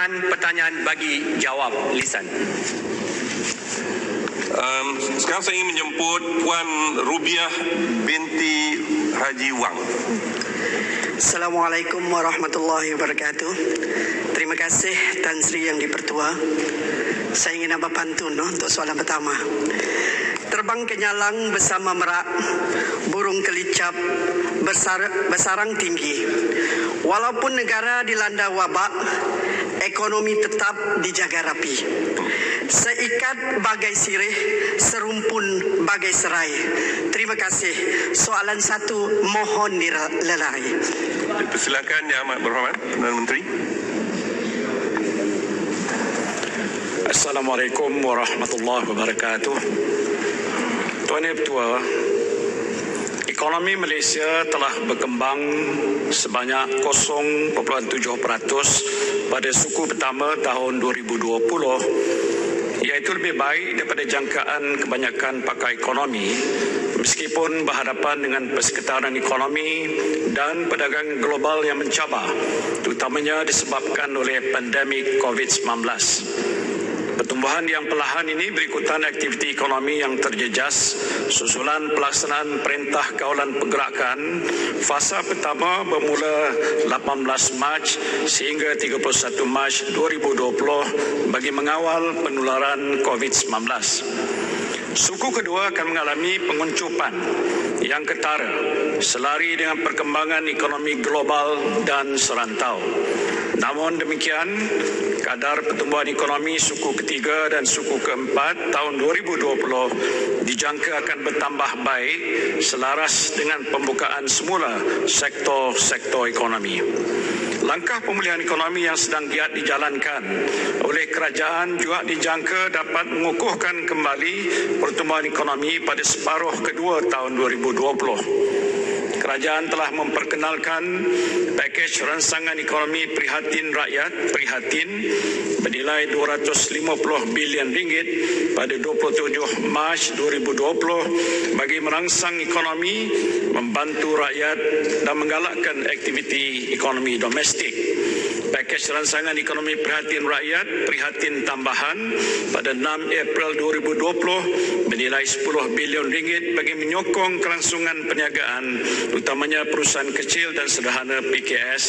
Permohonan pertanyaan bagi jawab lisan. Sekarang saya ingin menjemput Puan Rubiah binti Haji Wang. Assalamualaikum warahmatullahi wabarakatuh. Terima kasih Tan Sri Yang Dipertua. Saya ingin apa pantun untuk soalan pertama. Terbang ke nyalang bersama merak, burung kelicap bersarang tinggi. Walaupun negara dilanda wabak, ekonomi tetap dijaga rapi. Seikat bagai sirih, serumpun bagai serai. Terima kasih. Soalan 1 mohon dilelai. Dipersilakan Yang Amat Berhormat Perdana Menteri. Assalamualaikum warahmatullahi wabarakatuh. Tuan Yang Bertua, ekonomi Malaysia telah berkembang sebanyak 0.7% pada suku pertama tahun 2020, iaitu lebih baik daripada jangkaan kebanyakan pakar ekonomi meskipun berhadapan dengan persekitaran ekonomi dan perdagangan global yang mencabar, terutamanya disebabkan oleh pandemik COVID-19. Pertumbuhan yang perlahan ini berikutan aktiviti ekonomi yang terjejas susulan pelaksanaan Perintah Kawalan Pergerakan fasa pertama bermula 18 Mac sehingga 31 Mac 2020 bagi mengawal penularan COVID-19. Suku kedua akan mengalami penguncupan yang ketara selari dengan perkembangan ekonomi global dan serantau. Namun demikian, kadar pertumbuhan ekonomi suku ketiga dan suku keempat tahun 2020 dijangka akan bertambah baik selaras dengan pembukaan semula sektor-sektor ekonomi. Langkah pemulihan ekonomi yang sedang giat dijalankan oleh kerajaan juga dijangka dapat mengukuhkan kembali pertumbuhan ekonomi pada separuh kedua tahun 2020. Kerajaan telah memperkenalkan pakej ransangan ekonomi Prihatin Rakyat Prihatin bernilai RM250 bilion pada 27 Mac 2020 bagi merangsang ekonomi, membantu rakyat dan menggalakkan aktiviti ekonomi domestik. Pakej ransangan ekonomi Prihatin Rakyat Prihatin Tambahan pada 6 April 2020 bernilai RM10 bilion bagi menyokong kelangsungan perniagaan utamanya perusahaan kecil dan sederhana PKS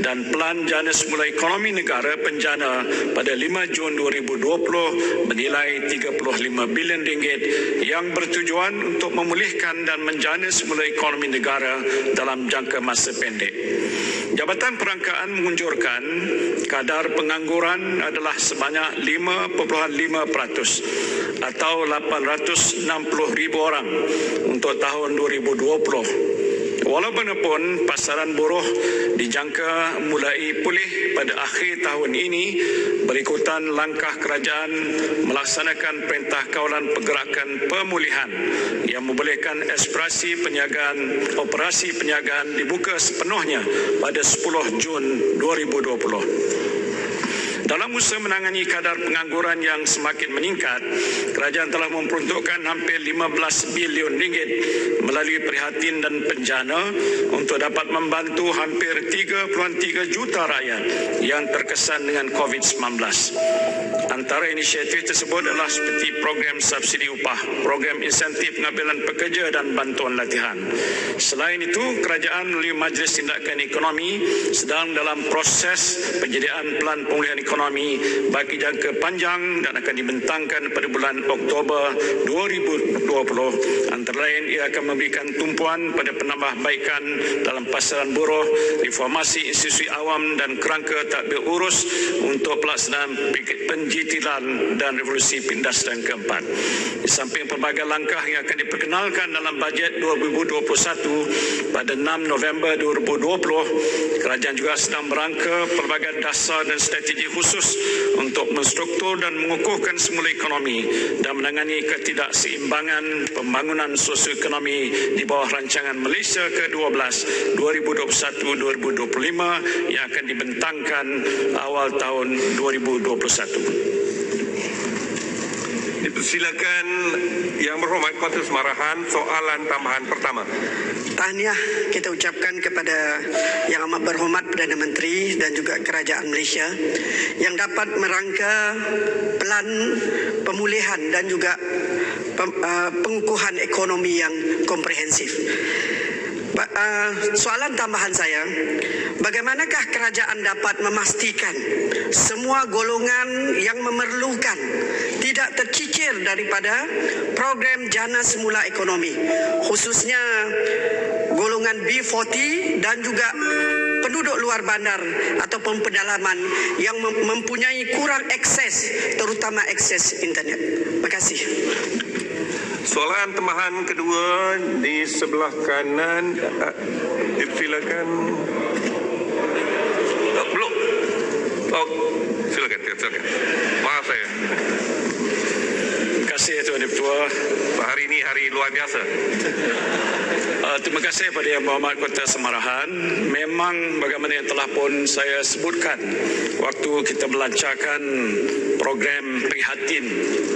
dan Pelan Jana Semula Ekonomi Negara Penjana pada 5 Jun 2020 bernilai RM35 bilion yang bertujuan untuk memulihkan dan menjana semula ekonomi negara dalam jangka masa pendek. Jabatan Perangkaan mengunjurkan kadar pengangguran adalah sebanyak 5.5% atau 860,000 orang untuk tahun 2020. Walaupun pasaran buruh dijangka mulai pulih pada akhir tahun ini berikutan langkah kerajaan melaksanakan Perintah Kawalan Pergerakan Pemulihan yang membolehkan operasi perniagaan dibuka sepenuhnya pada 10 Jun 2020. Dalam usaha menangani kadar pengangguran yang semakin meningkat, kerajaan telah memperuntukkan hampir RM15 bilion melalui Prihatin dan Penjana untuk dapat membantu hampir 3.3 juta rakyat yang terkesan dengan COVID-19. Antara inisiatif tersebut adalah seperti program subsidi upah, program insentif pengambilan pekerja dan bantuan latihan. Selain itu, kerajaan melalui Majlis Tindakan Ekonomi sedang dalam proses penyediaan pelan pemulihan ekonomi bagi jangka panjang dan akan dibentangkan pada bulan Oktober 2020. Antara lain, ia akan memberikan tumpuan pada penambahbaikan dalam pasaran buruh, reformasi institusi awam dan kerangka tadbir urus untuk pelaksanaan penjitilan dan revolusi perindustrian keempat. Di samping pelbagai langkah yang akan diperkenalkan dalam bajet 2021 pada 6 November 2020, kerajaan juga sedang merangka pelbagai dasar dan strategi khusus untuk menstruktur dan mengukuhkan semula ekonomi dan menangani ketidakseimbangan pembangunan sosioekonomi di bawah rancangan Malaysia ke-12 2021-2025 yang akan dibentangkan awal tahun 2021. Silakan Yang Berhormat Kota Semarahan, soalan tambahan pertama. Tahniah kita ucapkan kepada Yang Amat Berhormat Perdana Menteri dan juga Kerajaan Malaysia yang dapat merangka pelan pemulihan dan juga pengukuhan ekonomi yang komprehensif. Soalan tambahan saya, bagaimanakah kerajaan dapat memastikan semua golongan yang memerlukan tidak tercicir daripada program Jana Semula Ekonomi, khususnya golongan B40 dan juga penduduk luar bandar ataupun pedalaman yang mempunyai kurang akses, terutama akses internet. Terima kasih. Soalan tambahan kedua di sebelah kanan. Silakan. Belum. Silakan. Maaf saya. Terima kasih Tuan Ketua. Hari ini hari luar biasa. Terima kasih kepada Yang Berhormat Kota Semarahan. Memang bagaimana yang telah pun saya sebutkan waktu kita melancarkan program prihatin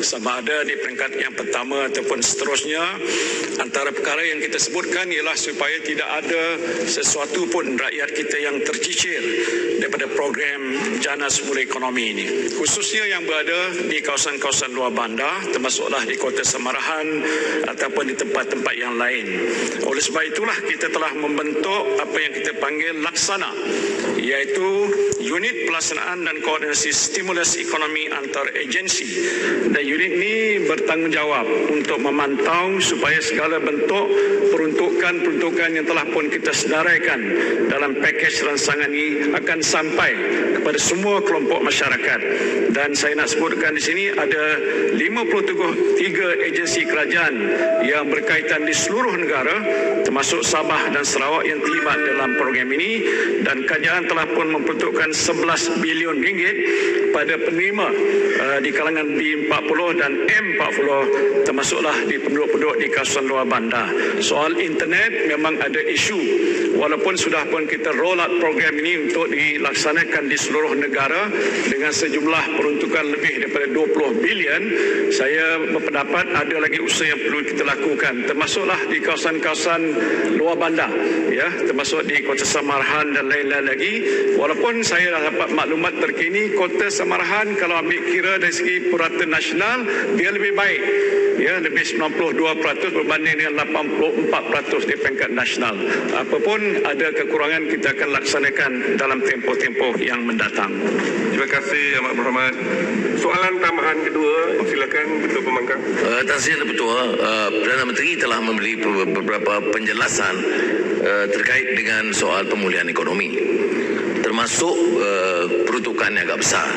sama ada di peringkat yang pertama ataupun seterusnya, antara perkara yang kita sebutkan ialah supaya tidak ada sesuatu pun rakyat kita yang tercicir daripada program Jana Semula Ekonomi ini, khususnya yang berada di kawasan-kawasan luar bandar, termasuklah di Kota Semarahan ataupun di tempat-tempat yang lain. Oleh sebab itulah kita telah membentuk apa yang kita panggil laksana, iaitu unit pelaksanaan dan koordinasi stimulus ekonomi antar agensi, dan unit ini bertanggungjawab untuk memantau supaya segala bentuk peruntukan yang telah pun kita sedaraikan dalam pakej rancangan ini akan sampai kepada semua kelompok masyarakat. Dan saya nak sebutkan di sini ada 53 agensi kerajaan yang berkaitan di seluruh negara, termasuk Sabah dan Sarawak yang terlibat dalam program ini, dan kerajaan telah pun memperuntukkan 11 bilion ringgit pada penerima di kalangan B40 dan M40, termasuklah di penduduk-penduduk di kawasan luar bandar. Soal internet memang ada isu, walaupun sudah pun kita roll out program ini untuk dilaksanakan di seluruh negara dengan sejumlah peruntukan lebih daripada 20 bilion, saya berpendapat ada lagi usaha yang perlu kita lakukan, termasuklah di kawasan-kawasan luar bandar, ya, termasuk di Kota Semarahan dan lain-lain lagi. Walaupun saya dah dapat maklumat terkini, Kota Semarahan kalau ambil kira dari segi purata nasional, dia lebih baik, ya, lebih 92% berbanding dengan 84% di peringkat nasional. Apapun ada kekurangan, kita akan laksanakan dalam tempoh-tempoh yang mendatang. Terima kasih Amat Berhormat. Soalan tambahan kedua, silakan Ketua Pembangkang. Terima kasih Ketua. Perdana Menteri telah memberi beberapa penjelasan terkait dengan soal pemulihan ekonomi, termasuk peruntukan yang agak besar.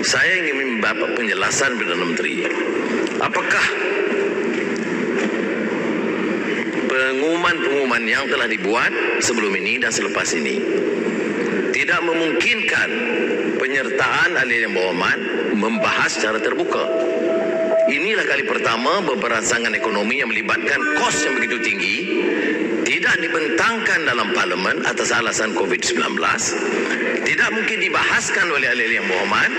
Saya ingin mendapat penjelasan Perdana Menteri, apakah pengumuman-pengumuman yang telah dibuat sebelum ini dan selepas ini tidak memungkinkan penyertaan ahli yang berhormat membahas secara terbuka. Inilah kali pertama beberapa rancangan ekonomi yang melibatkan kos yang begitu tinggi tidak dibentangkan dalam parlimen atas alasan COVID-19, tidak mungkin dibahaskan oleh ahli yang berhormat,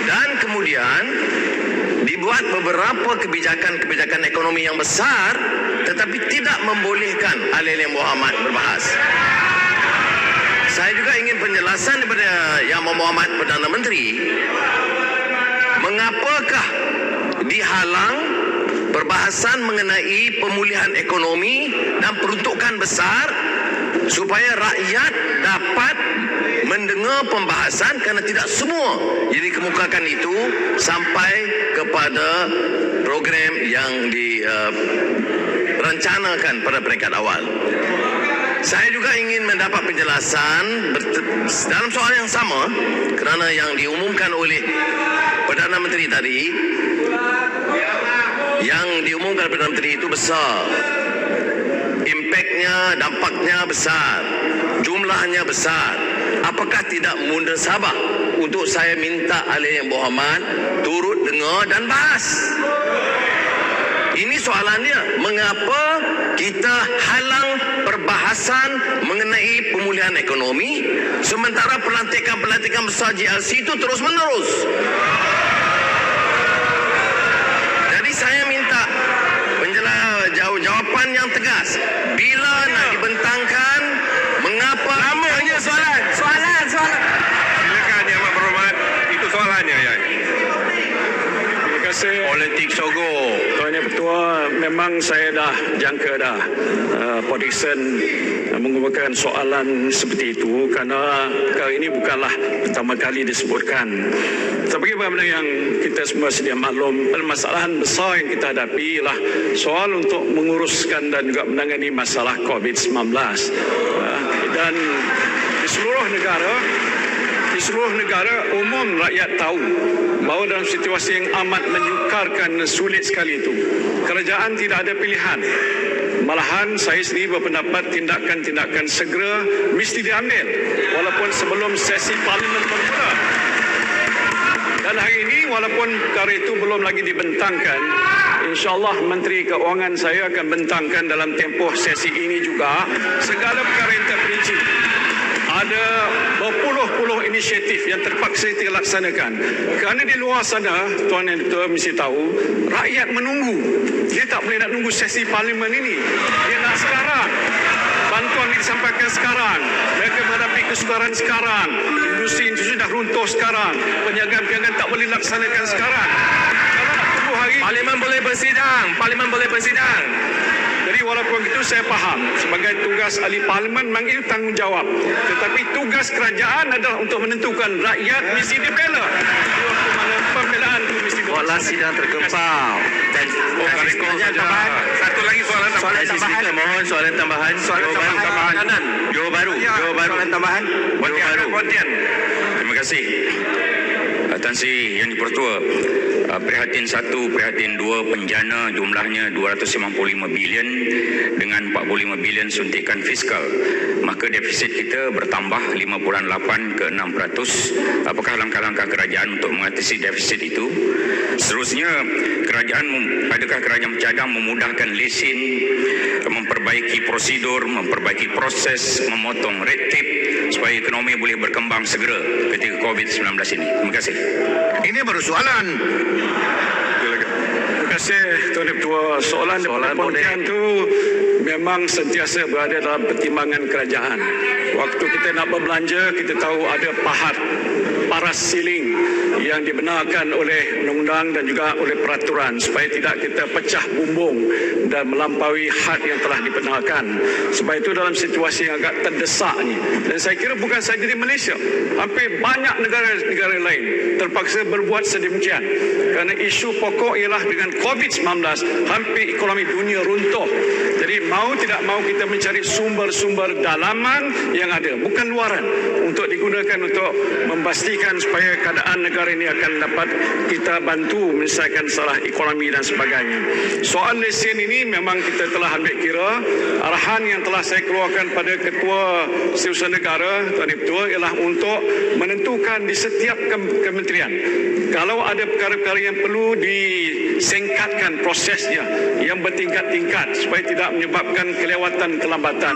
dan kemudian dibuat beberapa kebijakan ekonomi yang besar tetapi tidak membolehkan ahli yang berhormat berbahas. Saya juga ingin penjelasan daripada Yang Berhormat Perdana Menteri, mengapakah dihalang perbahasan mengenai pemulihan ekonomi dan peruntukan besar supaya rakyat dapat mendengar pembahasan, kerana tidak semua yang dikemukakan itu sampai kepada program yang direncanakan pada peringkat awal. Saya juga ingin mendapat penjelasan dalam soal yang sama, kerana yang diumumkan oleh Perdana Menteri tadi, yang diumumkan Perdana Menteri itu besar, impaknya, dampaknya besar, jumlahnya besar. Apakah tidak munasabah untuk saya minta ahli yang berhormat turut dengar dan bahas? Ini soalannya, mengapa kita halang perbahasan mengenai pemulihan ekonomi sementara pelantikan besar GLC itu terus menerus? Bila nak dibentangkan, mengapa? Namanya soalan. Soalan. Silakan Yang Amat Berhormat. Itu soalannya ya. Terima kasih. Politik sogok. Tuan Yang Ketua, memang saya dah jangka dah Port Dickson mengumumkan soalan seperti itu kerana perkara ini bukanlah pertama kali disebutkan. Sebagai bagaimana yang kita semua sedia maklum, permasalahan besar yang kita hadapi ialah soal untuk menguruskan dan juga menangani masalah COVID-19. Dan di seluruh negara umum rakyat tahu bahawa dalam situasi yang amat menyukarkan dan sulit sekali itu, kerajaan tidak ada pilihan. Malahan saya sendiri berpendapat tindakan-tindakan segera mesti diambil walaupun sebelum sesi parlimen bermula. Dan hari ini walaupun perkara itu belum lagi dibentangkan, insya-Allah Menteri Keuangan saya akan bentangkan dalam tempoh sesi ini juga segala perkara yang terperinci. Ada berpuluh-puluh inisiatif yang terpaksa dilaksanakan. Kerana di luar sana, Tuan Yang Ketua mesti tahu, rakyat menunggu. Dia tak boleh nak nunggu sesi parlimen ini. Dia nak sekarang. Bantuan disampaikan sekarang. Mereka menghadapi kesukaran sekarang. Industri dah runtuh sekarang. Perniagaan-perniagaan tak boleh laksanakan sekarang. Kalau nak tunggu hari... Parlimen boleh bersidang. Jadi walaupun itu saya faham sebagai tugas ahli parlimen memang itu tanggungjawab. Tetapi tugas kerajaan adalah untuk menentukan rakyat mesti dibela. Waktu mana pembelaan itu mesti Buatlah sidang tergempar. Dan tambahan. Satu lagi soalan tambahan. Mohon soalan tambahan. Jawab baru. Soalan tambahan. Pontian. Terima kasih. Tan Sri Yang Dipertua, prihatin 1, prihatin 2, penjana jumlahnya 255 bilion dengan 45 bilion suntikan fiskal. Maka defisit kita bertambah 5.8 ke 6%. Apakah langkah-langkah kerajaan untuk mengatasi defisit itu? Seterusnya, adakah kerajaan bercadang memudahkan lesen, memperbaiki prosedur, memperbaiki proses, memotong red tape supaya ekonomi boleh berkembang segera ketika COVID-19 ini? Terima kasih. ini baru soalan. Terima kasih Tuan Ketua. Soalan Pontian itu memang sentiasa berada dalam pertimbangan kerajaan. Waktu kita nak berbelanja, kita tahu ada paras siling yang dibenarkan oleh undang-undang dan juga oleh peraturan supaya tidak kita pecah bumbung dan melampaui had yang telah dibenarkan. Sebab itu dalam situasi yang agak terdesak ni, dan saya kira bukan saja di Malaysia, hampir banyak negara-negara lain terpaksa berbuat sedemikian kerana isu pokok ialah dengan COVID-19 hampir ekonomi dunia runtuh. Jadi mau tidak mau kita mencari sumber-sumber dalaman yang ada, bukan luaran, untuk digunakan untuk memastikan supaya keadaan negara ini akan dapat kita bantu menyelesaikan masalah ekonomi dan sebagainya. Soal lesen ini memang kita telah ambil kira. Arahan yang telah saya keluarkan pada Ketua Setiausaha Negara, Tuan Ketua, ialah untuk menentukan di setiap kementerian kalau ada perkara-perkara yang perlu disingkatkan prosesnya yang bertingkat-tingkat supaya tidak menyebabkan kelewatan, kelambatan.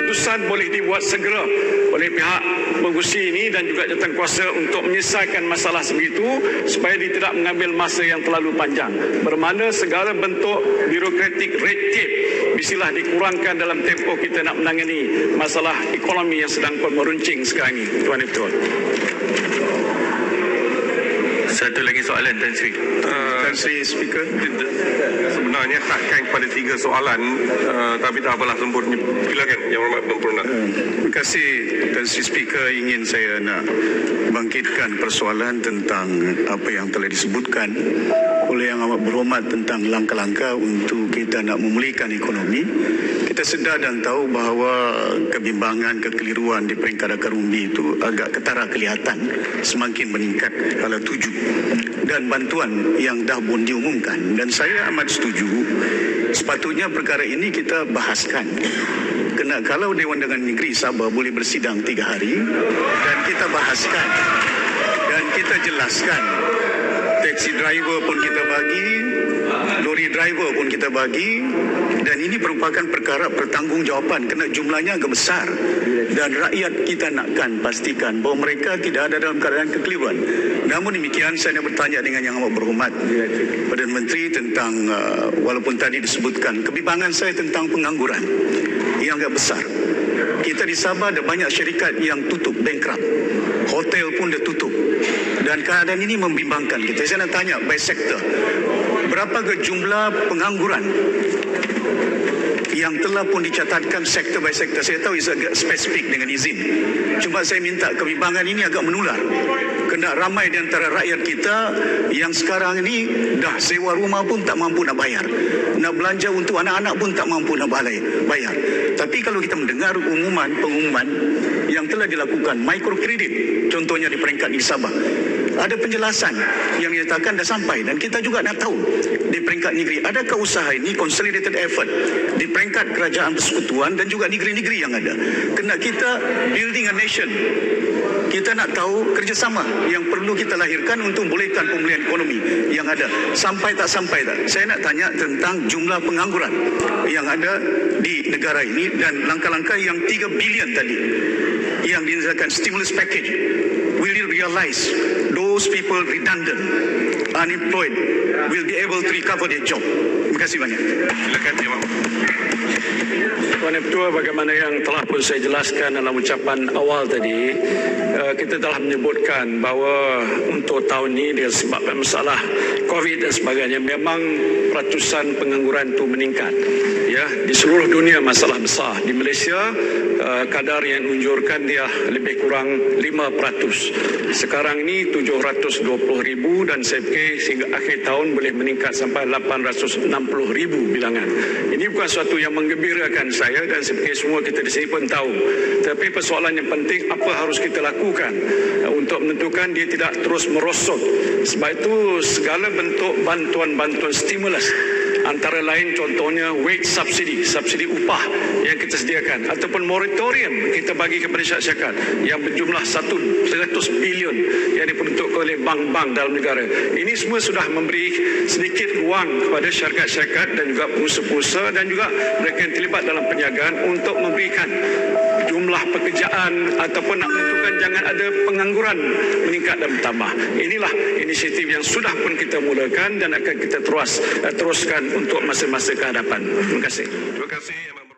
Keputusan boleh dibuat segera oleh pihak pengurusi ini dan juga jawatankuasa untuk menyelesaikan masalah sebegitu supaya dia tidak mengambil masa yang terlalu panjang. Bermakna segala bentuk birokratik red tape mestilah dikurangkan dalam tempoh kita nak menangani masalah ekonomi yang sedang meruncing sekarang ini. Tuan Ketua. Satu lagi soalan Tan Sri. Tan Sri Speaker. Sebenarnya takkan kepada 3 soalan, tapi tak apalah semput. Silakan Yang Hormat Memperundang. Terima kasih Tan Sri Speaker. Ingin saya nak bangkitkan persoalan tentang apa yang telah disebutkan oleh Yang Amat Berhormat tentang langkah-langkah untuk kita nak memulihkan ekonomi. Kita sedar dan tahu bahawa kebimbangan, kekeliruan di peringkat akar umbi itu agak ketara kelihatan semakin meningkat hala tuju, dan bantuan yang dah pun diumumkan, dan saya amat setuju sepatutnya perkara ini kita bahaskan. Kena kalau Dewan Dagangan Negeri Sabah boleh bersidang 3 hari dan kita bahaskan dan kita jelaskan, taxi driver pun kita bagi, lori lori driver pun kita bagi, dan ini merupakan perkara pertanggungjawaban kerana jumlahnya agak besar dan rakyat kita nakkan pastikan bahawa mereka tidak ada dalam keadaan kekeliruan. Namun demikian, saya nak bertanya dengan yang amat berhormat Perdana Menteri tentang walaupun tadi disebutkan kebimbangan saya tentang pengangguran yang agak besar. Kita di Sabah ada banyak syarikat yang tutup, bankrupt. Hotel pun dah tutup. Dan keadaan ini membimbangkan kita. Saya nak tanya by sektor, berapa ke jumlah pengangguran yang telah pun dicatatkan sektor by sektor? Saya tahu agak spesifik dengan izin. Cuma saya minta kebimbangan ini agak menular. Kena ramai di antara rakyat kita yang sekarang ini dah sewa rumah pun tak mampu nak bayar. Nak belanja untuk anak-anak pun tak mampu nak bayar. Tapi kalau kita mendengar pengumuman yang telah dilakukan, microkredit contohnya di peringkat di Sabah, ada penjelasan yang dinyatakan dah sampai, dan kita juga nak tahu di peringkat negeri adakah usaha ini consolidated effort di peringkat kerajaan persekutuan dan juga negeri-negeri yang ada. Kena kita building a nation. Kita nak tahu kerjasama yang perlu kita lahirkan untuk membolehkan pemulihan ekonomi yang ada. Sampai tak sampai tak? Saya nak tanya tentang jumlah pengangguran yang ada di negara ini dan langkah-langkah yang 3 bilion tadi yang dinamakan stimulus package. Will you realize those people redundant, unemployed will be able to recover their job? Terima kasih banyak. Silakan, Imam. Tuan Ketua, bagaimana yang telah pun saya jelaskan dalam ucapan awal tadi, kita telah menyebutkan bahawa untuk tahun ini disebabkan masalah COVID dan sebagainya, memang ratusan pengangguran itu meningkat. Ya, di seluruh dunia masalah besar. Di Malaysia, kadar yang diunjurkan dia lebih kurang 5%. Sekarang ini 720,000 dan saya fikir sehingga akhir tahun boleh meningkat sampai 860,000 bilangan. Ini bukan suatu yang menggembirakan saya dan saya fikir semua kita di sini pun tahu. Tapi persoalan yang penting, apa harus kita lakukan untuk menentukan dia tidak terus merosot. Sebab itu segala bentuk bantuan-bantuan stimulus, antara lain contohnya wage subsidy, subsidi upah yang kita sediakan, ataupun moratorium kita bagi kepada syarikat yang berjumlah 100 bilion yang diperuntukkan oleh bank-bank dalam negara. Ini semua sudah memberi sedikit ruang kepada syarikat-syarikat dan juga pengusaha-pengusaha dan juga mereka yang terlibat dalam perniagaan untuk memberikan jumlah pekerjaan ataupun nak menentukan jangan ada pengangguran meningkat dan bertambah. Inilah inisiatif yang sudah pun kita mulakan dan akan kita teruskan untuk masa-masa ke hadapan. Terima kasih. Terima kasih.